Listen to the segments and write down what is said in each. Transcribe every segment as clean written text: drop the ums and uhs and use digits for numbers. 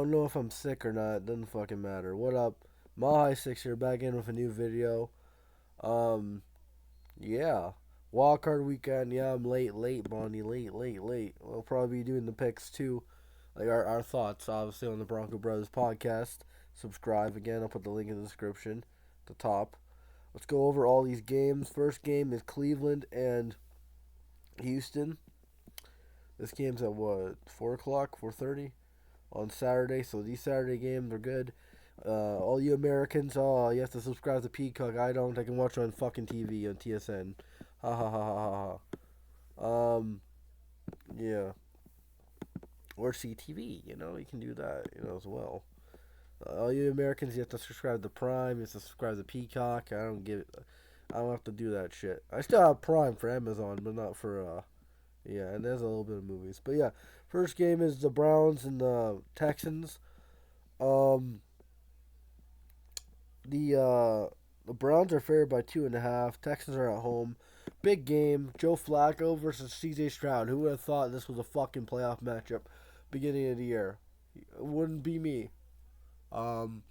don't know if I'm sick or not. It doesn't fucking matter. What up? Mahai6 here, back in with a new video. Um, yeah. Wildcard weekend. Yeah, I'm late, Bonnie. Late. We'll probably be doing the picks too. Like our thoughts, obviously, on the Bronco Brothers podcast. Subscribe again. I'll put the link in the description at the top. Let's go over all these games. First game is Cleveland and Houston. This game's at what? 4 o'clock? 4:30? On Saturday. So these Saturday games are good. All you Americans, you have to subscribe to Peacock. I don't. I can watch it on fucking TV on TSN. Ha ha ha ha ha. Yeah. Or CTV. You can do that. As well. All you Americans, you have to subscribe to Prime. You have to subscribe to Peacock. I don't give it. I don't have to do that shit. I still have Prime for Amazon, but not for yeah. And there's a little bit of movies, but yeah. First game is the Browns and the Texans. Um, the Browns are favored by 2.5. Texans are at home. Big game. Joe Flacco versus C.J. Stroud. Who would have thought this was a fucking playoff matchup beginning of the year? It wouldn't be me. Um,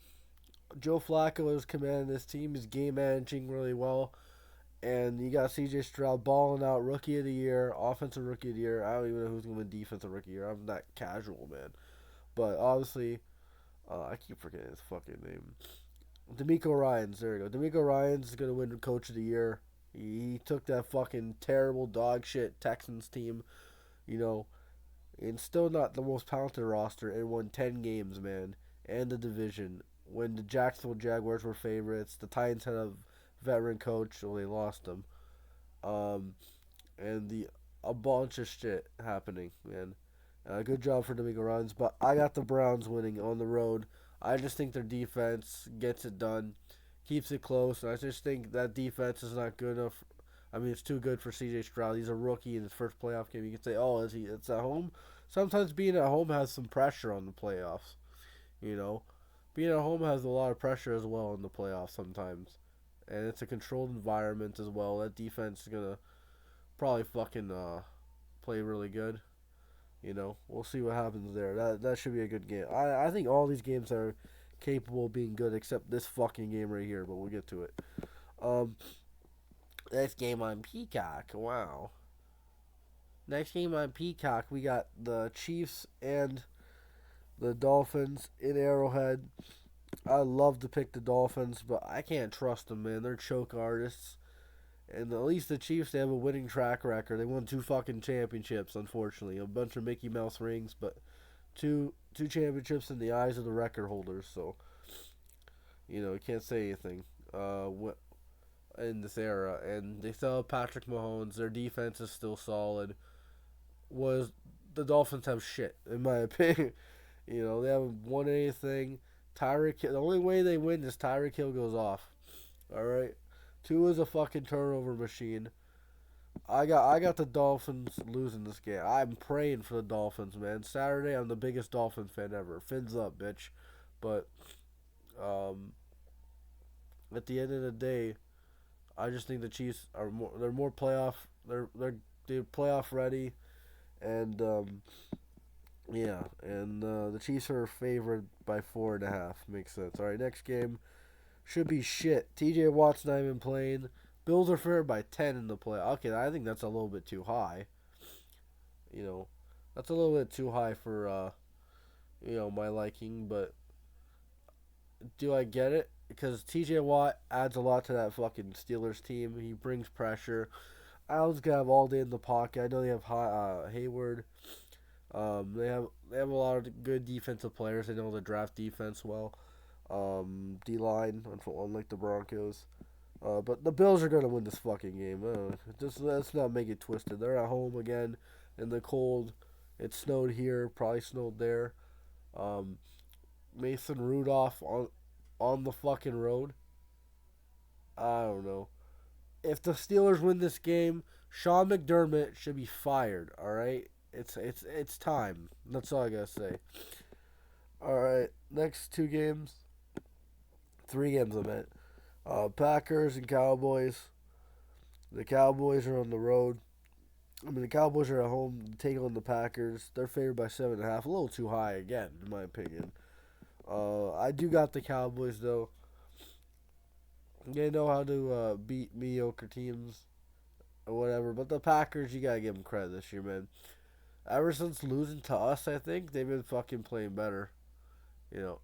Joe Flacco is commanding this team. He's game managing really well. And you got C.J. Stroud balling out, rookie of the year, offensive rookie of the year. I don't even know who's going to win defensive rookie of the year. I'm that casual, man. But obviously, I keep forgetting his fucking name. D'Amico Ryans, there you go. D'Amico Ryans is gonna win Coach of the Year. He took that fucking terrible dog shit Texans team, you know, and still not the most talented roster, and won 10 games, man, and the division. When the Jacksonville Jaguars were favorites, the Titans had a veteran coach, so they lost him. Um, and the a bunch of shit happening, man. Good job for D'Amico Ryans, but I got the Browns winning on the road. I just think their defense gets it done, keeps it close. And I just think that defense is not good enough. I mean, it's too good for C.J. Stroud. He's a rookie in his first playoff game. You can say, "Oh, is he? It's at home." Sometimes being at home has some pressure on the playoffs. You know, being at home has a lot of pressure as well in the playoffs sometimes, and it's a controlled environment as well. That defense is gonna probably fucking play really good. We'll see what happens there. That should be a good game. I think all these games are capable of being good except this fucking game right here, but we'll get to it. Um, Next game on Peacock. Wow. Next game on Peacock, we got the Chiefs and the Dolphins in Arrowhead. I love to pick the Dolphins, but I can't trust them, man. They're choke artists. And at least the Chiefs, they have a winning track record. They won 2 fucking championships, unfortunately. A bunch of Mickey Mouse rings, but two championships in the eyes of the record holders. So you can't say anything. In this era, and they still have Patrick Mahomes. Their defense is still solid. Was the Dolphins have shit in my opinion. They haven't won anything. Tyreek, the only way they win is Tyreek Hill goes off. All right, Tua is a fucking turnover machine. I got the Dolphins losing this game. I'm praying for the Dolphins, man. Saturday, I'm the biggest Dolphin fan ever. Fins up, bitch. But um, at the end of the day, I just think the Chiefs are more. They're more playoff. They're playoff ready, and yeah, and the Chiefs are favored by 4.5. Makes sense. All right, next game should be shit. T.J. Watt's not even playing. Bills are favored by 10 in the play. Okay, I think that's a little bit too high. You know, that's a little bit too high for my liking. But do I get it? Because T.J. Watt adds a lot to that fucking Steelers team. He brings pressure. Allen's gonna have all day in the pocket. I know they have Hayward. They have a lot of good defensive players. They know the draft defense well. D line, unlike the Broncos. But the Bills are gonna win this fucking game. Just let's not make it twisted. They're at home again in the cold. It snowed here, probably snowed there. Um, Mason Rudolph on the fucking road. I don't know. If the Steelers win this game, Sean McDermott should be fired. All right, it's time. That's all I gotta say. All right, next 2 games, 3 games I meant. Packers and Cowboys. The Cowboys are on the road. I mean, the Cowboys are at home taking on the Packers. They're favored by 7.5. A little too high again, in my opinion. I do got the Cowboys though. They know how to beat mediocre teams or whatever. But the Packers, you gotta give them credit this year, man. Ever since losing to us, I think they've been fucking playing better. You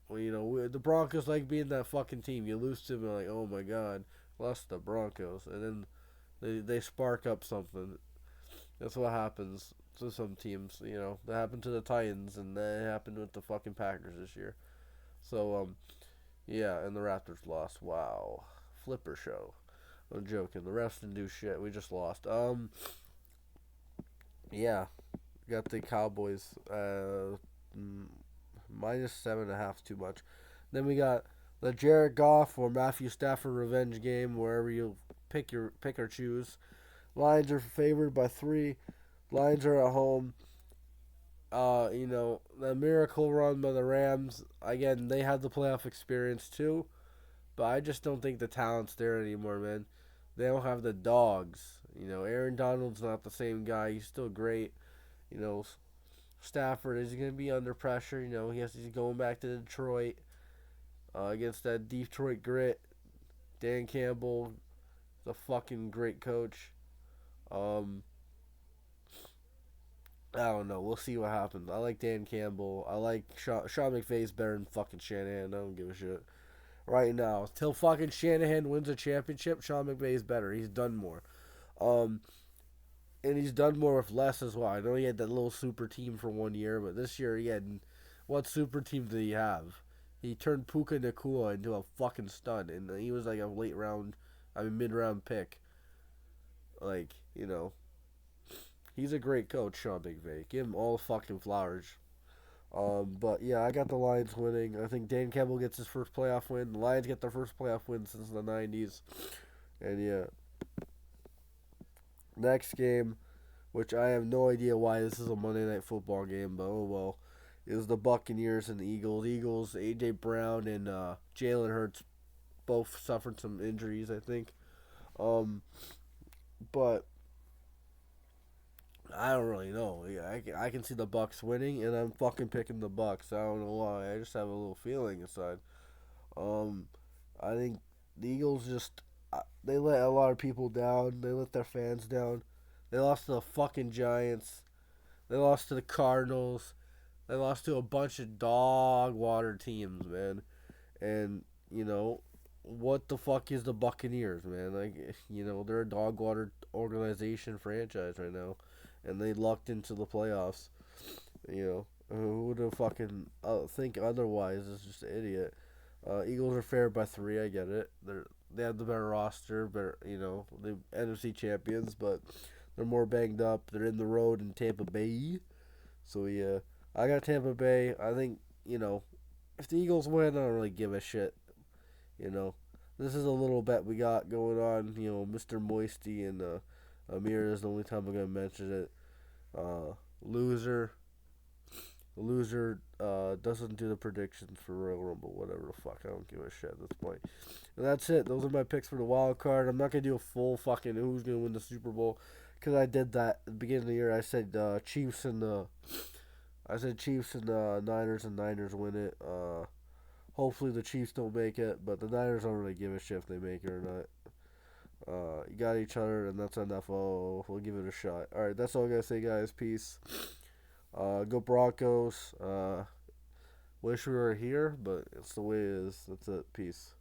know, the Broncos like being that fucking team. You lose to them, you're like, oh my god, lost the Broncos, and then they spark up something. That's what happens to some teams. That happened to the Titans, and that happened with the fucking Packers this year. So yeah, and the Raptors lost. Wow, flipper show. I'm joking. The refs didn't do shit. We just lost. Yeah, got the Cowboys. Minus 7.5 too much. Then we got the Jared Goff or Matthew Stafford revenge game, wherever you pick or choose. Lions are favored by 3. Lions are at home. The miracle run by the Rams. Again, they had the playoff experience too, but I just don't think the talent's there anymore, man. They don't have the dogs. Aaron Donald's not the same guy. He's still great. You know, Stafford is going to be under pressure. He's going back to Detroit against that Detroit grit. Dan Campbell, the fucking great coach. Um, I don't know. We'll see what happens. I like Dan Campbell. I like Sean McVay's better than fucking Shanahan. I don't give a shit. Right now, till fucking Shanahan wins a championship, Sean McVay's better. He's done more. Um, and he's done more with less as well. I know he had that little super team for 1 year, but this year he had what super team did he have? He turned Puka Nakua into a fucking stud, and he was like a mid round pick. Like he's a great coach, Sean McVay. Give him all the fucking flowers. But yeah, I got the Lions winning. I think Dan Campbell gets his first playoff win. The Lions get their first playoff win since the '90s, and yeah, next game, which I have no idea why this is a Monday Night Football game, but oh well. Is the Buccaneers and the Eagles. Eagles, A.J. Brown and Jalen Hurts both suffered some injuries, I think. Um, but I don't really know. Yeah, I can see the Bucks winning, and I'm fucking picking the Bucks. I don't know why. I just have a little feeling inside. Um, I think the Eagles just they let a lot of people down. They let their fans down. They lost to the fucking Giants. They lost to the Cardinals. They lost to a bunch of dog water teams, man. And what the fuck is the Buccaneers, man? Like, they're a dog water organization franchise right now, and they lucked into the playoffs. Who would have fucking think otherwise? Is just an idiot. Eagles are favored by 3. I get it. They have the better roster, better the NFC champions, but they're more banged up. They're in the road in Tampa Bay, so yeah, I got Tampa Bay. I think if the Eagles win, I don't really give a shit. You know, this is a little bet we got going on. Mr. Moisty and Amir is the only time I'm gonna mention it. Loser loser doesn't do the predictions for Royal Rumble, whatever the fuck. I don't give a shit at this point. And that's it. Those are my picks for the wild card. I'm not gonna do a full fucking who's gonna win the Super Bowl because I did that at the beginning of the year. I said Chiefs and Niners, and Niners win it. Hopefully the Chiefs don't make it, but the Niners don't really give a shit if they make it or not. You got each other, and that's enough. Oh, we'll give it a shot. All right, that's all I gotta say, guys. Peace. Go Broncos. Wish we were here, but it's the way it is. That's it. Peace.